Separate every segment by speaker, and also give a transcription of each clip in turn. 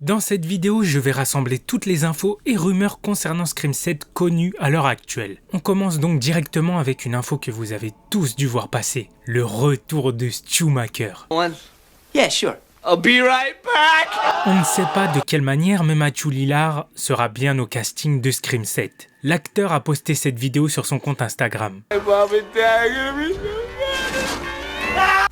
Speaker 1: Dans cette vidéo, je vais rassembler toutes les infos et rumeurs concernant Scream 7 connues à l'heure actuelle. On commence donc directement avec une info que vous avez tous dû voir passer. Le retour de Schumacher.
Speaker 2: Yeah, sure. I'll be right back.
Speaker 1: On ne sait pas de quelle manière, mais Matthew Lillard sera bien au casting de Scream 7. L'acteur a posté cette vidéo sur son compte Instagram.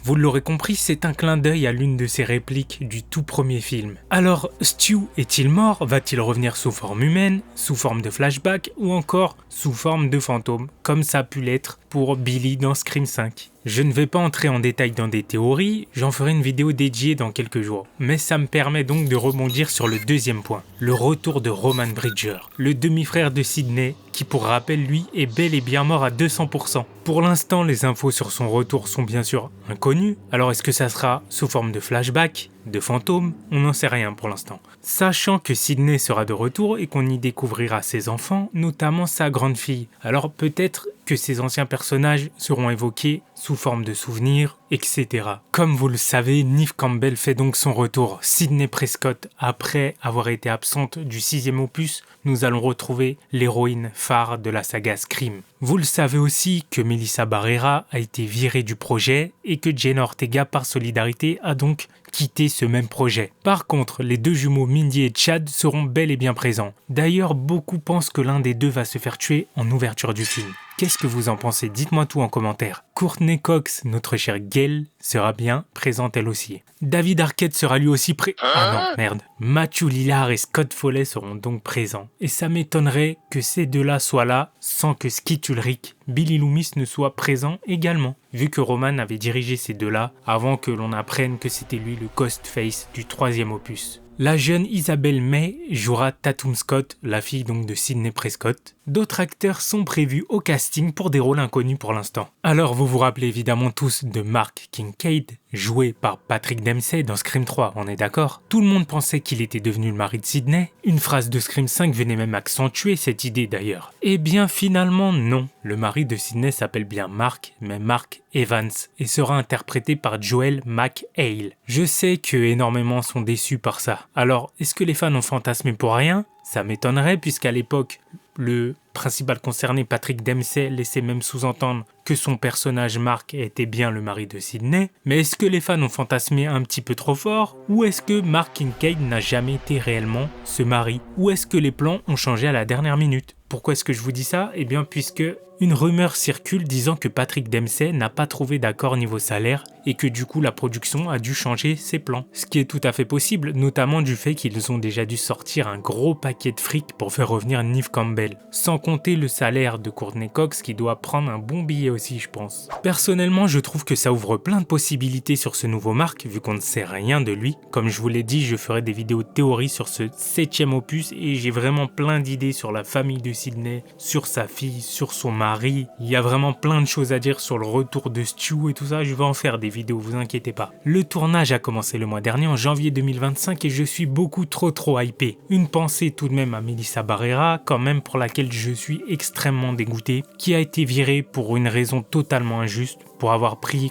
Speaker 1: Vous l'aurez compris, c'est un clin d'œil à l'une de ses répliques du tout premier film. Alors, Stu est-il mort? Va-t-il revenir sous forme humaine, sous forme de flashback ou encore sous forme de fantôme, comme ça a pu l'être pour Billy dans Scream 5? Je ne vais pas entrer en détail dans des théories, j'en ferai une vidéo dédiée dans quelques jours. Mais ça me permet donc de rebondir sur le deuxième point, le retour de Roman Bridger, le demi-frère de Sidney, qui pour rappel lui est bel et bien mort à 200%. Pour l'instant, les infos sur son retour sont bien sûr inconnues, alors est-ce que ça sera sous forme de flashback, de fantôme? On n'en sait rien pour l'instant. Sachant que Sidney sera de retour et qu'on y découvrira ses enfants, notamment sa grande fille, alors peut-être que ces anciens personnages seront évoqués sous forme de souvenirs, etc. Comme vous le savez, Neve Campbell fait donc son retour. Sidney Prescott, après avoir été absente du 6e opus, nous allons retrouver l'héroïne phare de la saga Scream. Vous le savez aussi que Melissa Barrera a été virée du projet et que Jenna Ortega, par solidarité, a donc quitté ce même projet. Par contre, les deux jumeaux Mindy et Chad seront bel et bien présents. D'ailleurs, beaucoup pensent que l'un des deux va se faire tuer en ouverture du film. Qu'est-ce que vous en pensez? Dites-moi tout en commentaire. Courtney Cox, notre chère Gail, sera bien présente elle aussi. David Arquette sera lui aussi Ah non, merde. Matthew Lillard et Scott Foley seront donc présents. Et ça m'étonnerait que ces deux-là soient là sans que Skid Ulrich, Billy Loomis ne soit présent également. Vu que Roman avait dirigé ces deux-là avant que l'on apprenne que c'était lui le Ghostface du 3e opus. La jeune Isabelle May jouera Tatum Scott, la fille donc de Sidney Prescott. D'autres acteurs sont prévus au casting pour des rôles inconnus pour l'instant. Alors vous vous rappelez évidemment tous de Mark Kincaid, joué par Patrick Dempsey dans Scream 3, on est d'accord? Tout le monde pensait qu'il était devenu le mari de Sidney. Une phrase de Scream 5 venait même accentuer cette idée d'ailleurs. Eh bien finalement non, le mari de Sidney s'appelle bien Mark, mais Mark Evans, et sera interprété par Joel McHale. Je sais que énormément sont déçus par ça. Alors, est-ce que les fans ont fantasmé pour rien? Ça m'étonnerait puisqu'à l'époque, le principal concerné, Patrick Dempsey, laissait même sous-entendre que son personnage Mark était bien le mari de Sidney. Mais est-ce que les fans ont fantasmé un petit peu trop fort? Ou est-ce que Mark Kincaid n'a jamais été réellement ce mari? Ou est-ce que les plans ont changé à la dernière minute? Pourquoi est-ce que je vous dis ça? Eh bien puisque une rumeur circule disant que Patrick Dempsey n'a pas trouvé d'accord niveau salaire et que du coup la production a dû changer ses plans. Ce qui est tout à fait possible, notamment du fait qu'ils ont déjà dû sortir un gros paquet de fric pour faire revenir Neve Campbell. Sans compter le salaire de Courtney Cox qui doit prendre un bon billet aussi je pense. Personnellement je trouve que ça ouvre plein de possibilités sur ce nouveau Mark vu qu'on ne sait rien de lui. Comme je vous l'ai dit, je ferai des vidéos de théorie sur ce 7e opus et j'ai vraiment plein d'idées sur la famille de Sidney, sur sa fille, sur son mari. Il y a vraiment plein de choses à dire sur le retour de Stu et tout ça, je vais en faire des vidéos, vous inquiétez pas. Le tournage a commencé le mois dernier en janvier 2025 et je suis beaucoup trop hypé. Une pensée tout de même à Melissa Barrera, quand même pour laquelle je suis extrêmement dégoûté, qui a été virée pour une raison totalement injuste, pour avoir pris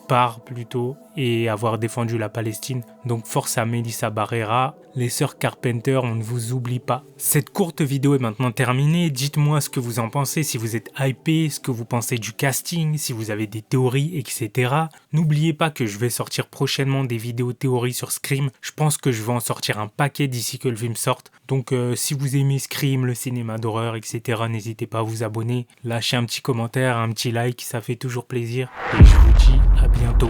Speaker 1: part plutôt et avoir défendu la Palestine. Donc force à Melissa Barrera, les sœurs Carpenter, on ne vous oublie pas. Cette courte vidéo est maintenant terminée, dites-moi ce que vous en pensez, si vous êtes hypé, ce que vous pensez du casting, si vous avez des théories, etc. N'oubliez pas que je vais sortir prochainement des vidéos théories sur Scream, je pense que je vais en sortir un paquet d'ici que le film sorte. Donc si vous aimez Scream, le cinéma d'horreur, etc., n'hésitez pas à vous abonner, lâcher un petit commentaire, un petit like, ça fait toujours plaisir. Et je vous dis à bientôt.